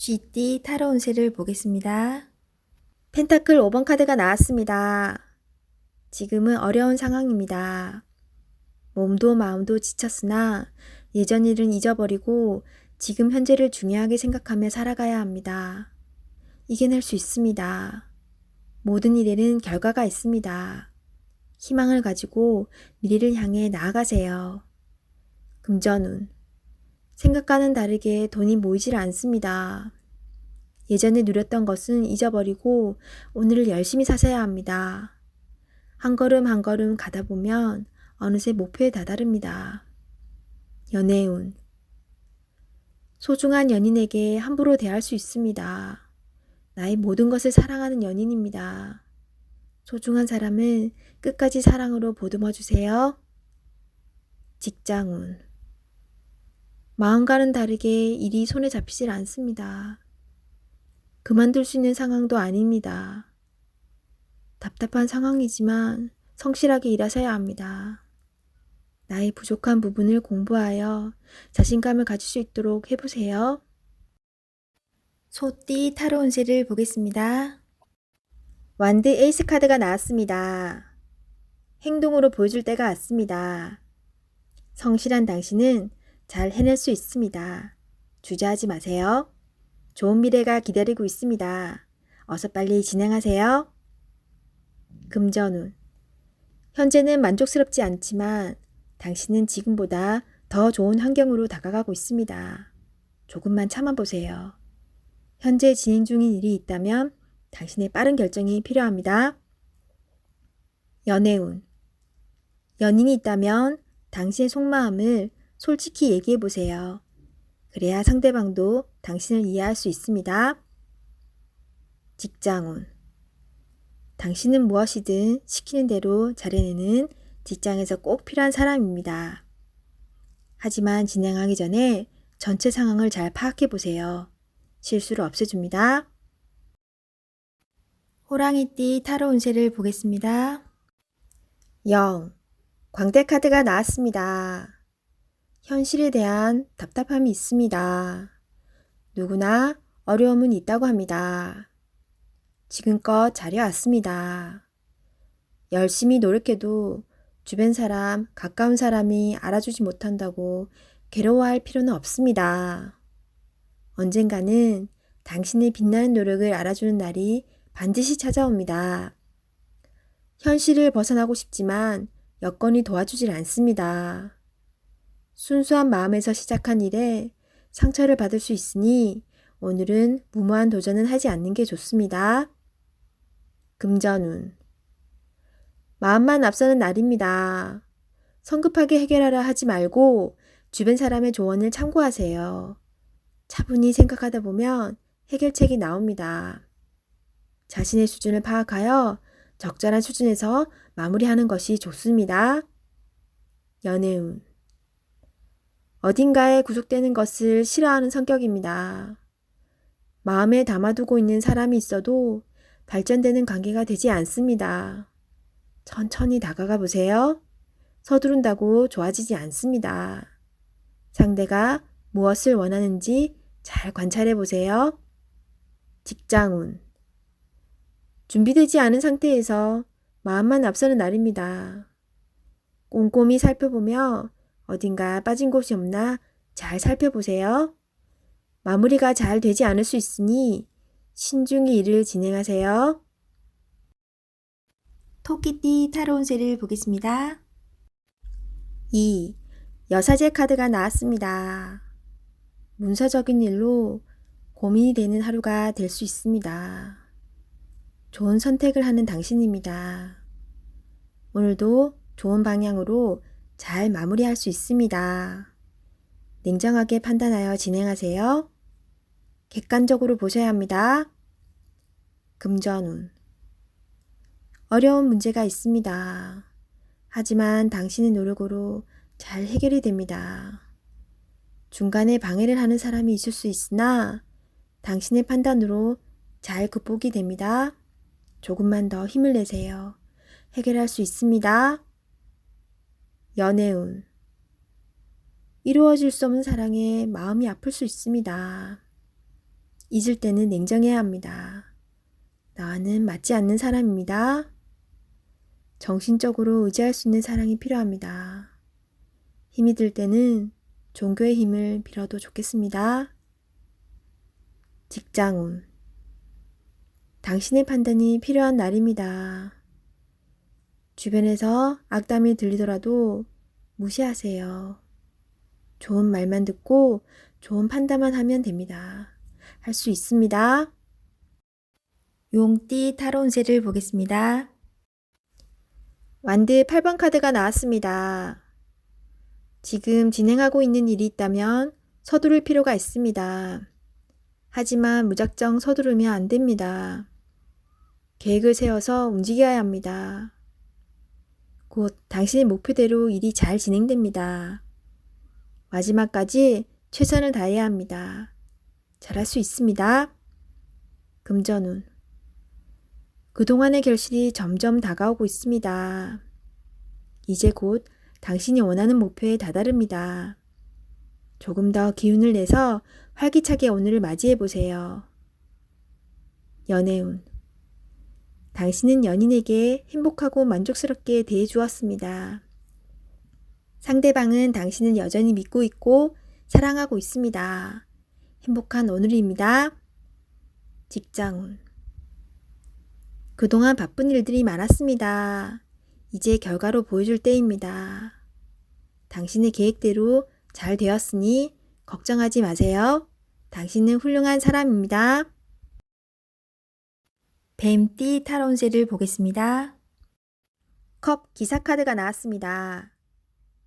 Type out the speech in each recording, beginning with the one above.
쥐띠 타로 운세를 보겠습니다. 펜타클 5번 카드가 나왔습니다. 지금은 어려운 상황입니다. 몸도 마음도 지쳤으나 예전 일은 잊어버리고 지금 현재를 중요하게 생각하며 살아가야 합니다. 이겨낼 수 있습니다. 모든 일에는 결과가 있습니다. 희망을 가지고 미래를 향해 나아가세요. 금전운. 생각과는 다르게 돈이 모이질 않습니다. 예전에 누렸던 것은 잊어버리고 오늘을 열심히 사셔야 합니다. 한 걸음 한 걸음 가다 보면 어느새 목표에 다다릅니다. 연애운. 소중한 연인에게 함부로 대할 수 있습니다. 나의 모든 것을 사랑하는 연인입니다. 소중한 사람은 끝까지 사랑으로 보듬어 주세요. 직장운. 마음과는 다르게 일이 손에 잡히질 않습니다. 그만둘 수 있는 상황도 아닙니다. 답답한 상황이지만 성실하게 일하셔야 합니다. 나의 부족한 부분을 공부하여 자신감을 가질 수 있도록 해보세요. 소띠 타로 운세를 보겠습니다. 완드 에이스 카드가 나왔습니다. 행동으로 보여줄 때가 왔습니다. 성실한 당신은 잘 해낼 수 있습니다. 주저하지 마세요. 좋은 미래가 기다리고 있습니다. 어서 빨리 진행하세요. 금전운. 현재는 만족스럽지 않지만 당신은 지금보다 더 좋은 환경으로 다가가고 있습니다. 조금만 참아보세요. 현재 진행 중인 일이 있다면 당신의 빠른 결정이 필요합니다. 연애운. 연인이 있다면 당신의 속마음을 솔직히 얘기해보세요. 그래야 상대방도 당신을 이해할 수 있습니다. 직장운. 당신은 무엇이든 시키는 대로 잘해내는 직장에서 꼭 필요한 사람입니다. 하지만 진행하기 전에 전체 상황을 잘 파악해보세요. 실수를 없애줍니다. 호랑이띠 타로 운세를 보겠습니다. 0. 광대 카드가 나왔습니다. 현실에 대한 답답함이 있습니다. 누구나 어려움은 있다고 합니다. 지금껏 잘해왔습니다. 열심히 노력해도 주변 사람, 가까운 사람이 알아주지 못한다고 괴로워할 필요는 없습니다. 언젠가는 당신의 빛나는 노력을 알아주는 날이 반드시 찾아옵니다. 현실을 벗어나고 싶지만 여건이 도와주질 않습니다. 순수한 마음에서 시작한 일에 상처를 받을 수 있으니 오늘은 무모한 도전은 하지 않는 게 좋습니다. 금전운. 마음만 앞서는 날입니다. 성급하게 해결하려 하지 말고 주변 사람의 조언을 참고하세요. 차분히 생각하다 보면 해결책이 나옵니다. 자신의 수준을 파악하여 적절한 수준에서 마무리하는 것이 좋습니다. 연애운. 어딘가에 구속되는 것을 싫어하는 성격입니다. 마음에 담아두고 있는 사람이 있어도 발전되는 관계가 되지 않습니다. 천천히 다가가 보세요. 서두른다고 좋아지지 않습니다. 상대가 무엇을 원하는지 잘 관찰해 보세요. 직장운. 준비되지 않은 상태에서 마음만 앞서는 날입니다. 꼼꼼히 살펴보며 어딘가 빠진 곳이 없나 잘 살펴보세요. 마무리가 잘 되지 않을 수 있으니 신중히 일을 진행하세요. 토끼띠 타로 운세를 보겠습니다. 2. 여사제 카드가 나왔습니다. 문서적인 일로 고민이 되는 하루가 될 수 있습니다. 좋은 선택을 하는 당신입니다. 오늘도 좋은 방향으로 잘 마무리할 수 있습니다. 냉정하게 판단하여 진행하세요. 객관적으로 보셔야 합니다. 금전운. 어려운 문제가 있습니다. 하지만 당신의 노력으로 잘 해결이 됩니다. 중간에 방해를 하는 사람이 있을 수 있으나 당신의 판단으로 잘 극복이 됩니다. 조금만 더 힘을 내세요. 해결할 수 있습니다. 연애운. 이루어질 수 없는 사랑에 마음이 아플 수 있습니다. 잊을 때는 냉정해야 합니다. 나와는 맞지 않는 사람입니다. 정신적으로 의지할 수 있는 사랑이 필요합니다. 힘이 들 때는 종교의 힘을 빌어도 좋겠습니다. 직장운. 당신의 판단이 필요한 날입니다. 주변에서 악담이 들리더라도 무시하세요. 좋은 말만 듣고 좋은 판단만 하면 됩니다. 할 수 있습니다. 용띠 타로 운세를 보겠습니다. 완드 8번 카드가 나왔습니다. 지금 진행하고 있는 일이 있다면 서두를 필요가 있습니다. 하지만 무작정 서두르면 안 됩니다. 계획을 세워서 움직여야 합니다. 곧 당신의 목표대로 일이 잘 진행됩니다. 마지막까지 최선을 다해야 합니다. 잘할 수 있습니다. 금전운. 그동안의 결실이 점점 다가오고 있습니다. 이제 곧 당신이 원하는 목표에 다다릅니다. 조금 더 기운을 내서 활기차게 오늘을 맞이해 보세요. 연애운. 당신은 연인에게 행복하고 만족스럽게 대해 주었습니다. 상대방은 당신을 여전히 믿고 있고 사랑하고 있습니다. 행복한 오늘입니다. 직장운. 그동안 바쁜 일들이 많았습니다. 이제 결과로 보여줄 때입니다. 당신의 계획대로 잘 되었으니 걱정하지 마세요. 당신은 훌륭한 사람입니다. 뱀띠 타로 운세를 보겠습니다. 컵 기사 카드가 나왔습니다.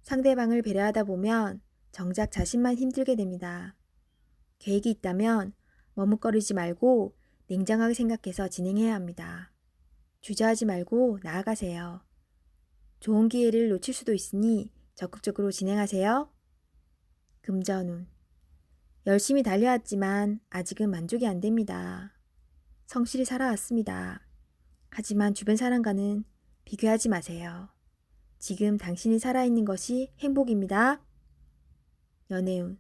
상대방을 배려하다 보면 정작 자신만 힘들게 됩니다. 계획이 있다면 머뭇거리지 말고 냉정하게 생각해서 진행해야 합니다. 주저하지 말고 나아가세요. 좋은 기회를 놓칠 수도 있으니 적극적으로 진행하세요. 금전운. 열심히 달려왔지만 아직은 만족이 안 됩니다. 성실히 살아왔습니다. 하지만 주변 사람과는 비교하지 마세요. 지금 당신이 살아있는 것이 행복입니다. 연애운.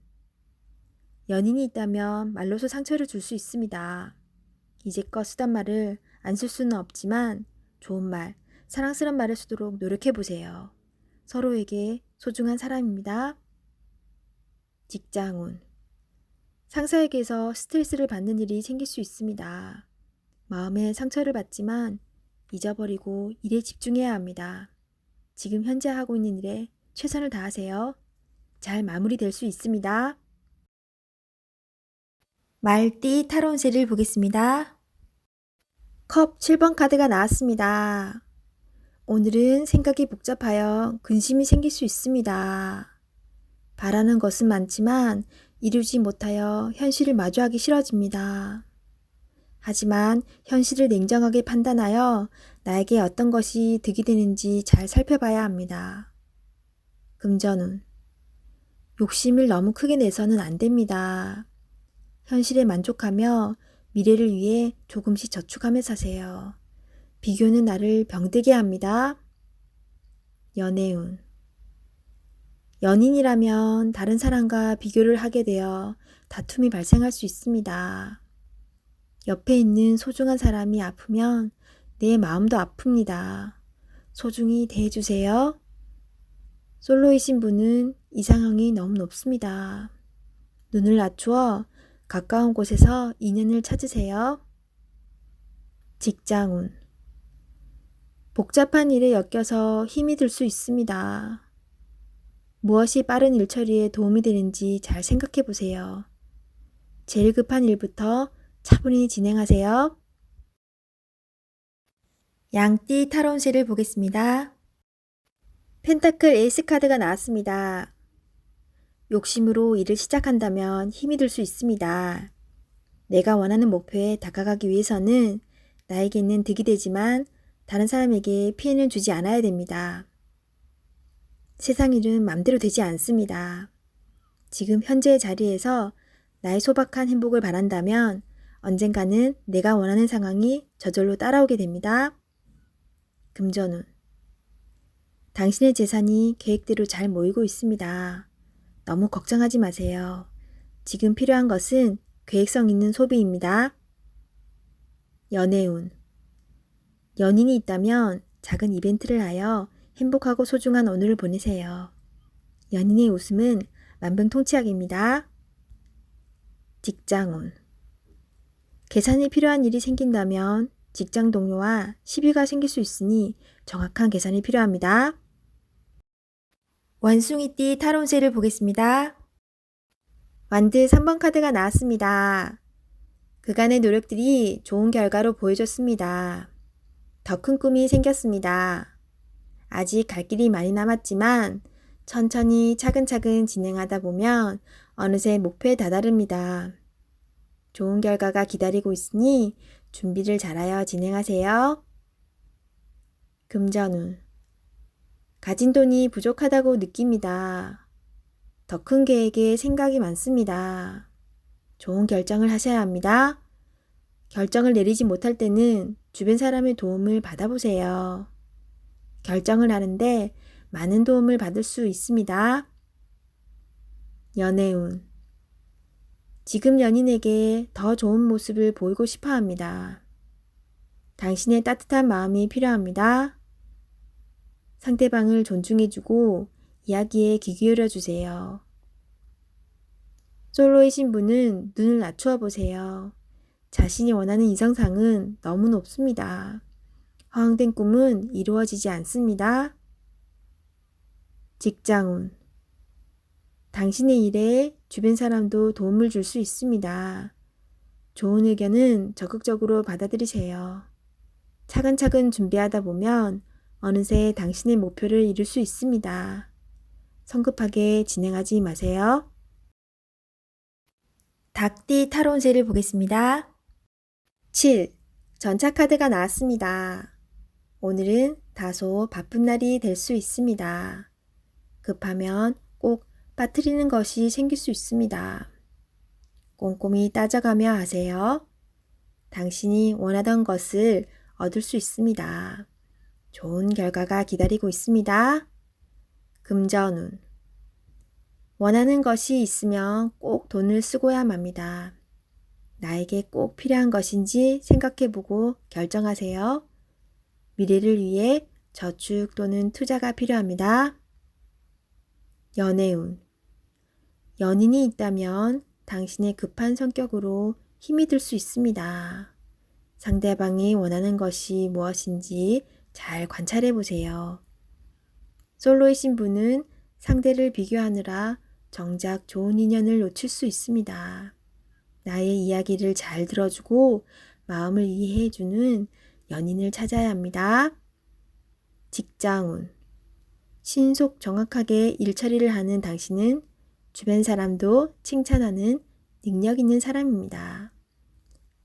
연인이 있다면 말로서 상처를 줄 수 있습니다. 이제껏 쓰던 말을 안 쓸 수는 없지만 좋은 말, 사랑스러운 말을 쓰도록 노력해보세요. 서로에게 소중한 사람입니다. 직장운. 상사에게서 스트레스를 받는 일이 생길 수 있습니다. 마음에 상처를 받지만 잊어버리고 일에 집중해야 합니다. 지금 현재 하고 있는 일에 최선을 다하세요. 잘 마무리될 수 있습니다. 말띠 타로 운세를 보겠습니다. 컵 7번 카드가 나왔습니다. 오늘은 생각이 복잡하여 근심이 생길 수 있습니다. 바라는 것은 많지만 이루지 못하여 현실을 마주하기 싫어집니다. 하지만 현실을 냉정하게 판단하여 나에게 어떤 것이 득이 되는지 잘 살펴봐야 합니다. 금전운. 욕심을 너무 크게 내서는 안 됩니다. 현실에 만족하며 미래를 위해 조금씩 저축하며 사세요. 비교는 나를 병들게 합니다. 연애운. 연인이라면 다른 사람과 비교를 하게 되어 다툼이 발생할 수 있습니다. 옆에 있는 소중한 사람이 아프면 내 마음도 아픕니다. 소중히 대해주세요. 솔로이신 분은 이상형이 너무 높습니다. 눈을 낮추어 가까운 곳에서 인연을 찾으세요. 직장운. 복잡한 일에 엮여서 힘이 들 수 있습니다. 무엇이 빠른 일 처리에 도움이 되는지 잘 생각해 보세요. 제일 급한 일부터 차분히 진행하세요. 양띠 타로 운세를 보겠습니다. 펜타클 에이스 카드가 나왔습니다. 욕심으로 일을 시작한다면 힘이 들 수 있습니다. 내가 원하는 목표에 다가가기 위해서는 나에게는 득이 되지만 다른 사람에게 피해는 주지 않아야 됩니다. 세상 일은 맘대로 되지 않습니다. 지금 현재의 자리에서 나의 소박한 행복을 바란다면 언젠가는 내가 원하는 상황이 저절로 따라오게 됩니다. 금전운. 당신의 재산이 계획대로 잘 모이고 있습니다. 너무 걱정하지 마세요. 지금 필요한 것은 계획성 있는 소비입니다. 연애운. 연인이 있다면 작은 이벤트를 하여 행복하고 소중한 오늘을 보내세요. 연인의 웃음은 만병통치약입니다. 직장운. 계산이 필요한 일이 생긴다면 직장 동료와 시비가 생길 수 있으니 정확한 계산이 필요합니다. 원숭이띠 타로운세를 보겠습니다. 완드 3번 카드가 나왔습니다. 그간의 노력들이 좋은 결과로 보여줬습니다. 더 큰 꿈이 생겼습니다. 아직 갈 길이 많이 남았지만 천천히 차근차근 진행하다 보면 어느새 목표에 다다릅니다. 좋은 결과가 기다리고 있으니 준비를 잘하여 진행하세요. 금전운. 가진 돈이 부족하다고 느낍니다. 더 큰 계획에 생각이 많습니다. 좋은 결정을 하셔야 합니다. 결정을 내리지 못할 때는 주변 사람의 도움을 받아보세요. 결정을 하는데 많은 도움을 받을 수 있습니다. 연애운. 지금 연인에게 더 좋은 모습을 보이고 싶어 합니다. 당신의 따뜻한 마음이 필요합니다. 상대방을 존중해주고 이야기에 귀 기울여 주세요. 솔로이신 분은 눈을 낮추어 보세요. 자신이 원하는 이성상은 너무 높습니다. 허황된 꿈은 이루어지지 않습니다. 직장운. 당신의 일에 주변 사람도 도움을 줄 수 있습니다. 좋은 의견은 적극적으로 받아들이세요. 차근차근 준비하다 보면 어느새 당신의 목표를 이룰 수 있습니다. 성급하게 진행하지 마세요. 닭띠 타로운세를 보겠습니다. 7. 전차 카드가 나왔습니다. 오늘은 다소 바쁜 날이 될 수 있습니다. 급하면 꼭 빠뜨리는 것이 생길 수 있습니다. 꼼꼼히 따져가며 하세요. 당신이 원하던 것을 얻을 수 있습니다. 좋은 결과가 기다리고 있습니다. 금전운. 원하는 것이 있으면 꼭 돈을 쓰고야 합니다. 나에게 꼭 필요한 것인지 생각해보고 결정하세요. 미래를 위해 저축 또는 투자가 필요합니다. 연애운. 연인이 있다면 당신의 급한 성격으로 힘이 들 수 있습니다. 상대방이 원하는 것이 무엇인지 잘 관찰해 보세요. 솔로이신 분은 상대를 비교하느라 정작 좋은 인연을 놓칠 수 있습니다. 나의 이야기를 잘 들어주고 마음을 이해해주는 연인을 찾아야 합니다. 직장운. 신속 정확하게 일처리를 하는 당신은 주변 사람도 칭찬하는 능력 있는 사람입니다.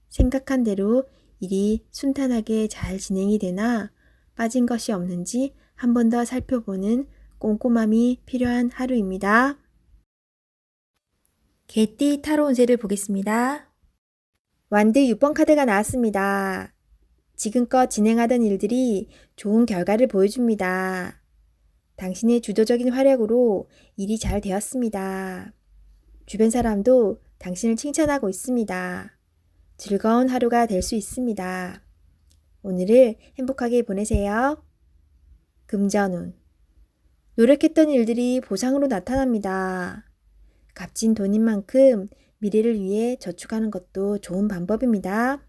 생각한 대로 일이 순탄하게 잘 진행이 되나 빠진 것이 없는지 한 번 더 살펴보는 꼼꼼함이 필요한 하루입니다. 개띠 타로운세를 보겠습니다. 완드 6번 카드가 나왔습니다. 지금껏 진행하던 일들이 좋은 결과를 보여줍니다. 당신의 주도적인 활약으로 일이 잘 되었습니다. 주변 사람도 당신을 칭찬하고 있습니다. 즐거운 하루가 될 수 있습니다. 오늘을 행복하게 보내세요. 금전운. 노력했던 일들이 보상으로 나타납니다. 값진 돈인 만큼 미래를 위해 저축하는 것도 좋은 방법입니다.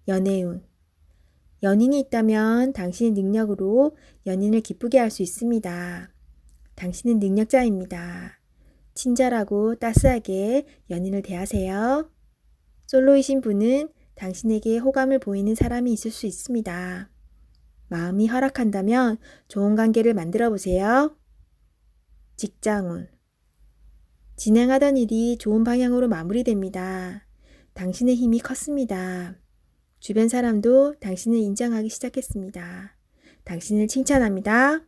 연애운. 연인이 있다면 당신의 능력으로 연인을 기쁘게 할 수 있습니다. 당신은 능력자입니다. 친절하고 따스하게 연인을 대하세요. 솔로이신 분은 당신에게 호감을 보이는 사람이 있을 수 있습니다. 마음이 허락한다면 좋은 관계를 만들어 보세요. 직장운. 진행하던 일이 좋은 방향으로 마무리됩니다. 당신의 힘이 컸습니다. 주변 사람도 당신을 인정하기 시작했습니다. 당신을 칭찬합니다.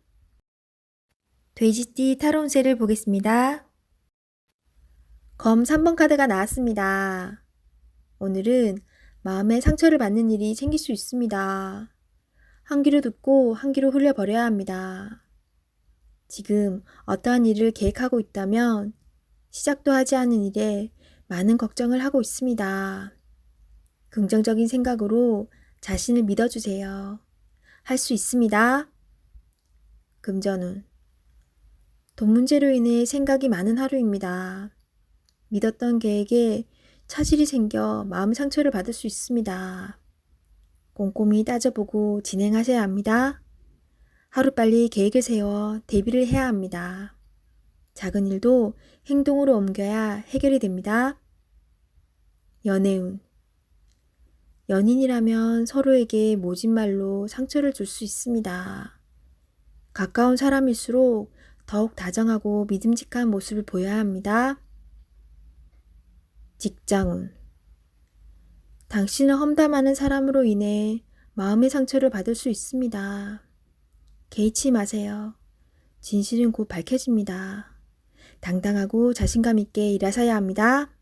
돼지띠 타로운세를 보겠습니다. 검 3번 카드가 나왔습니다. 오늘은 마음에 상처를 받는 일이 생길 수 있습니다. 한 귀로 듣고 한 귀로 흘려버려야 합니다. 지금 어떠한 일을 계획하고 있다면 시작도 하지 않은 일에 많은 걱정을 하고 있습니다. 긍정적인 생각으로 자신을 믿어주세요. 할 수 있습니다. 금전운. 돈 문제로 인해 생각이 많은 하루입니다. 믿었던 계획에 차질이 생겨 마음 상처를 받을 수 있습니다. 꼼꼼히 따져보고 진행하셔야 합니다. 하루빨리 계획을 세워 대비를 해야 합니다. 작은 일도 행동으로 옮겨야 해결이 됩니다. 연애운. 연인이라면 서로에게 모진 말로 상처를 줄 수 있습니다. 가까운 사람일수록 더욱 다정하고 믿음직한 모습을 보여야 합니다. 직장운. 당신을 험담하는 사람으로 인해 마음의 상처를 받을 수 있습니다. 개의치 마세요. 진실은 곧 밝혀집니다. 당당하고 자신감 있게 일하셔야 합니다.